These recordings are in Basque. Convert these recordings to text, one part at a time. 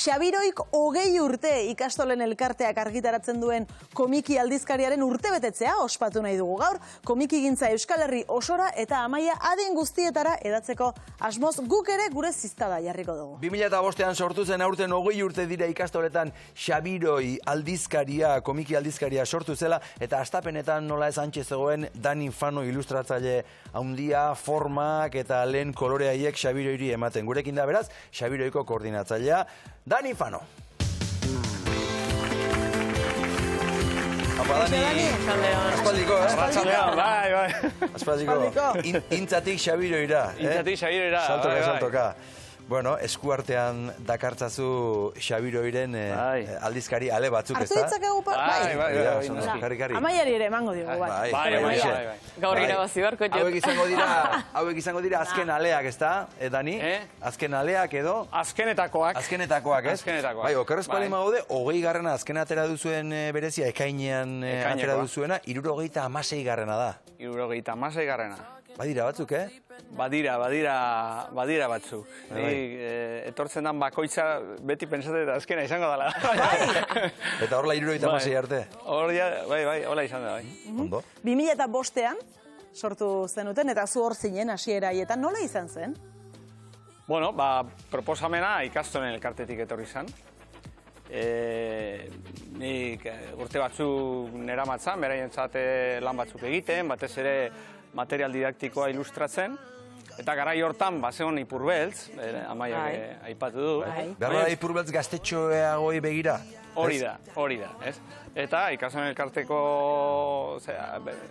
Xabiroik 20 urte ikastolen elkarteak argitaratzen duen komiki aldizkariaren urtebetetzea ospatu nahi dugu gaur. Komikigintza Euskal Herri osora eta Amaia adin guztietara edatzeko asmoz guk ere gure ziztada jarriko dugu. 2005an sortu zen aurten 20 urte dira ikastoletan Xabiroi aldizkaria, komiki aldizkaria sortu zela eta astapenetan nola ez antxe zegoen Dani Fano ilustratzaile handia, formak eta lehen koloreaiek Xabiroiri ematen. Gurekin da beraz, Xabiroiko koordinatzailea Dani Fano. Apa, Dani. Aspaldiko, Bai. Aspaldiko. Intzatik Xabiroira. Intzatik Xabiroira. Saltoka. Bueno, eskuartean dakartzazu Xabiroiren aldizkari ale batzuk, ez da? Artu ditzakegu Bai. Amaiari ere emango digu, bai. Gaur irabazi barko jo. Hauek izango dira azken aleak, ez da, Dani? Azken aleak edo? Azkenetakoak. Azkenetakoak, ez? Bai, okerrez palima gaude, 20. azken atera duzuen berezia, ekainean atera duzuena, 76. da. 76. Badira batzuk, Badira batzuk. Etortzen dan bakoitza beti pentsate eta azkena izango dela. Eta horla 76 arte? Bai, hola izan da, bai. Ondo? 2005an sortu zenuten eta zu hor zinen hasiera haietan, nola izan zen? Bueno, proposamena ikastolen elkartetik etorri izan. Nik urte batzuk neramatzan, beraientzat lan batzuk egiten, batez ere material didaktikoa ilustratzen, eta garai hortan bazegon Ipurbeltz, Amaiak aipatu du. Behar da Ipurbeltz gaztetxoeagoi begira? Hori da, ez? Eta ikastolen elkarteko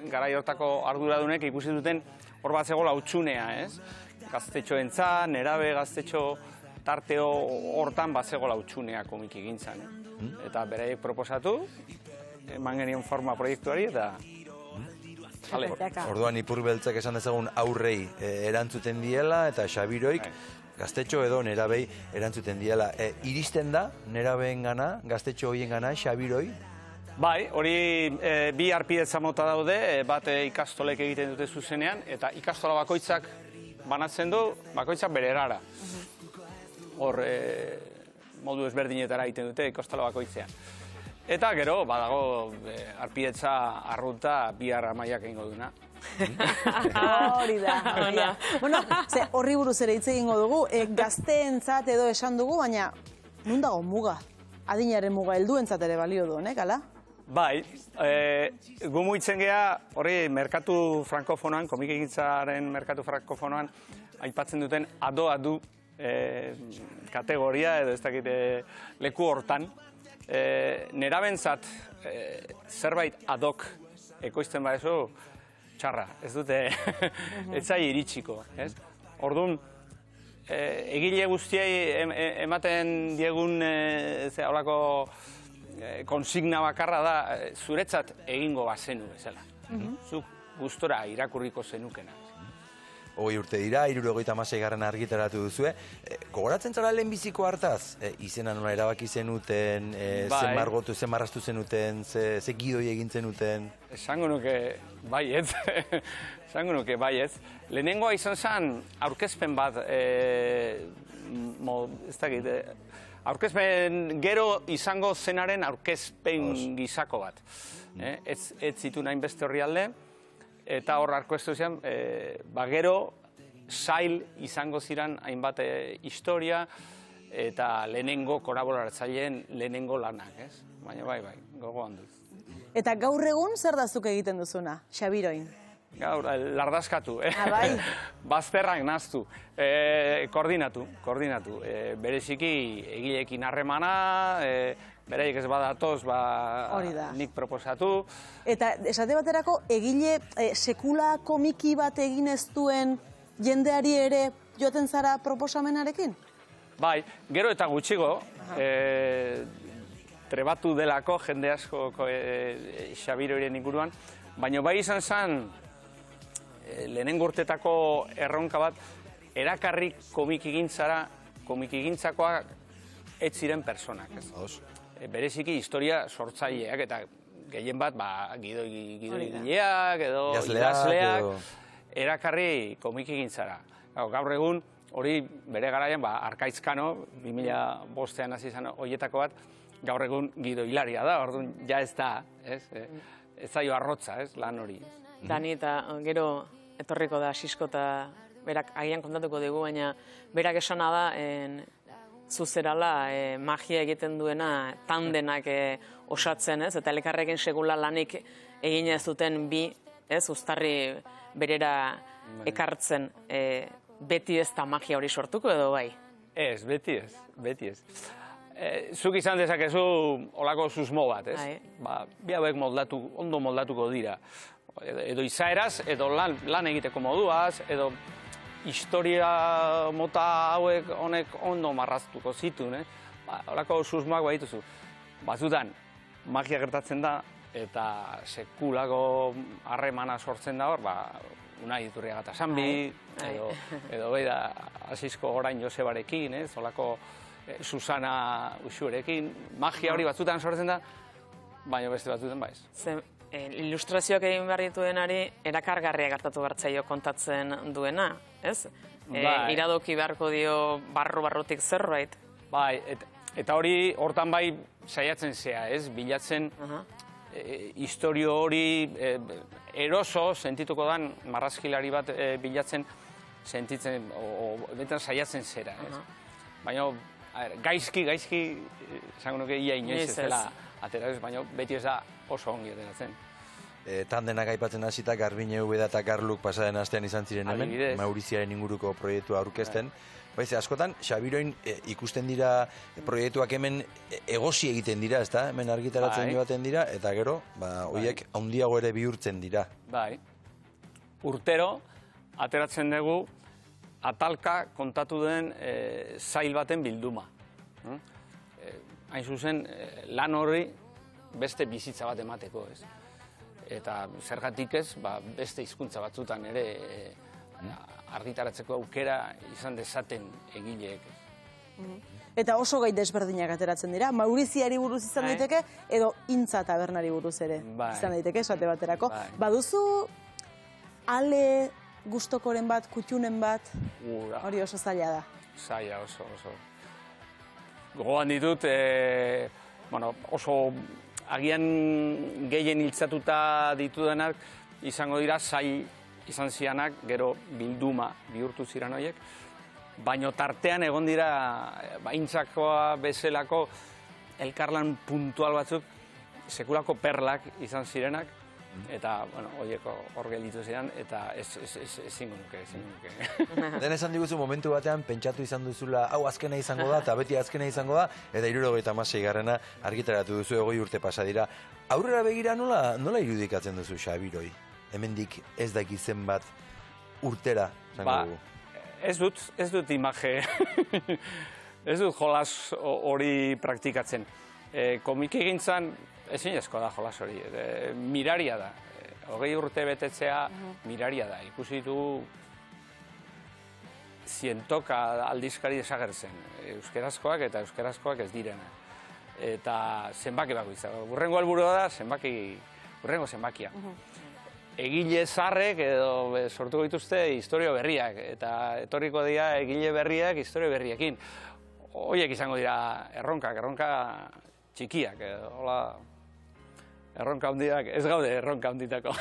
garai hortako arduradunek ikusi duten hor bat zegoela hutsunea, ez? Gaztetxoentzat, nerabe gaztetxo tarteo hortan bat zegoela hutsunea komikigintzan. Eta beraiek proposatu, eman genion forma proiektuari eta Orduan Ipurbeltzak esan dezagun aurrei erantzuten diela eta Xabiroik gaztetxo edo nerabei erantzuten diela. Iristen da nerabeen gana, gaztetxo horien gana, Xabiroi? Bai, hori bi harpidetza mota daude, bat ikastolek egiten dute zuzenean, eta ikastola bakoitzak banatzen du, bakoitzak bere erara. Hor, modu ezberdinetara egiten dute ikastola bakoitzean. Eta gero, badago, harpidetza arrunta bihar Amaiak egingo duna. Hori da. Bueno, horri buruz ere hitz egingo dugu, gazteentzat edo esan dugu, baina nun dago muga? Adinaren muga helduentzat ere balio du, honek, ala? Bai, gu muitzen geha, hori merkatu frankofonoan, komikigintzaren merkatu frankofonoan, aipatzen duten ado-adu kategoria edo ez dakit leku hortan. Nerabentzat zerbait adok ekoizten badezu txarra, ez dute etzai iritsiko. Orduan, egile guztiei ematen diegun holako konsigna bakarra da zuretzat egingo bazenu bezala. Zuk gustora irakurriko zenukena. 20 urte dira, 76. argitaratu duzue. Gogoratzen zara lehenbiziko hartaz? Izena nola erabaki zenuten, ze margotu, ze marrastu zenuten, ze gidoi egin zenuten? Esango nuke baietz. Lehenengoa izan zen aurkezpen bat, ez dakit, aurkezpen gero izango zenaren aurkezpen gizako bat. Ez zitu nahin beste horri alde. Eta hor aurkeztu zen, gero sail izango ziren hainbat historia eta lehenengo kolaboratzaileen lehenengo lanak, ez? Baina bai, gogoan dut. Eta gaur egun zer dazuk egiten duzuna, Xabiroin? Gaur, lardazkatu, Bai. Bazterrak naztu, koordinatu. Bereziki egileekin harremana, beraiek ez badatoz, nik proposatu. Eta esate baterako, egile sekula komiki bat egin ez duen jendeari ere joaten zara proposamenarekin? Bai, gero eta gutxigo, trebatu delako jende asko Xabiroiren inguruan, baina bai izan zen lehenengo urtetako erronka bat, erakarri komikigintzara, komikigintzakoak ez ziren personak. Bereziki historia sortzaileak eta gehien bat gidoigileak edo idazleak erakarri komikigintzara. Gaur egun hori bere garaian, Arkaizkano, 2005an hasi izan horietako bat, gaur egun Gido Hilaria da, orduan ja ez da, ez zaio arrotza, ez, lan hori. Dani eta gero etorriko da Xisko eta berak agian kontatuko digu, baina berak esana da zuzerala magia egiten duena tandenak osatzen, ez? Eta elkarrekin segula lanik egin ez duten bi, ez? Uztarri berera ekartzen, beti ez da magia hori sortuko edo bai? Ez, beti ez. Zuk izan dezakezu olako susmo bat, ez? Bi hauek ondo moldatuko dira. Edo izaeraz, edo lan egiteko moduaz, edo historia mota hauek honek ondo marraztuko zituen, horako susmoak badituzu. Batzutan, magia gertatzen da, eta sekulako harremana sortzen da hor, Unai Iturriaga eta Sanbi, edo bai da Asisko orain Josebarekin, horako Susana Uxuerekin, magia hori batzutan sortzen da, baina beste batzutan baiz. Ilustrazioak egin behar dituenari erakargarria gertatu bertzaio kontatzen duena, ez? Iradoki beharko dio barrutik zerbait. Bai, eta hori hortan bai saiatzen zea, ez? Bilatzen historio hori eroso sentituko dan marrazkilari bat bilatzen sentitzen, betan saiatzen zera, ez? Baina gaizki, esango nuke ia inoiz ez dela atera, baina beti ez da oso ongi ateratzen. Tandenak aipatzen hasita, Garbine Ubeda eta Garluk pasaren astean izan ziren hemen, Mauriziaren inguruko proiektua aurkezten. Baiz, askotan, Xabiroin ikusten dira proiektuak hemen egosi egiten dira, ezta? Hemen argitaratzen joaten dira, eta gero, horiek handiago ere bihurtzen dira. Bai. Urtero, ateratzen dugu, atalka kontatu den zail baten bilduma. Hain zuzen, lan horri beste bizitza bat emateko, ez? Eta zergatik ez, beste hizkuntza batzutan ere argitaratzeko aukera izan dezaten egileek. Eta oso gai desberdinak ateratzen dira, Mauriziari buruz izan daiteke, edo Intza tabernari buruz ere izan daiteke, esate baterako. Baduzu ale gustokoren bat, kutxunen bat, hori oso zaila da. Zaila oso. Gogoan ditut, oso agian gehien hiltzatuta ditudanak izango dira zail izan zianak, gero bilduma bihurtu ziren horiek, baino tartean egon dira Intzakoa bezalako elkarlan puntual batzuk sekulako perlak izan zirenak, eta, horiek hor gelditu ziren, eta ezingo nuke. Den esan diguzu momentu batean, pentsatu izan duzula, hau azkena izango da, eta beti azkena izango da, eta 76garrena argitaratu duzu 20 urte pasa dira. Aurrera begira nola irudikatzen duzu Xabiroi? Hemendik ez daki zenbat urtera, zango dugu. Ez dut imaje, ez dut jolas hori praktikatzen. Komiki gintzan, ezinezko da jolas hori, miraria da. 20 urte betetzea miraria da. Ikusi ditugu zientoka aldizkari desagertzen, euskerazkoak eta euskerazkoak ez direna. Eta zenbaki bakoitza. Hurrengo helburua da hurrengo zenbakia. Egile zaharrek edo sortuko dituzte historio berriak, eta etorriko dira egile berriak historio berriekin. Horiek izango dira erronka txikiak, erronka handiak, ez gaude erronka handitako.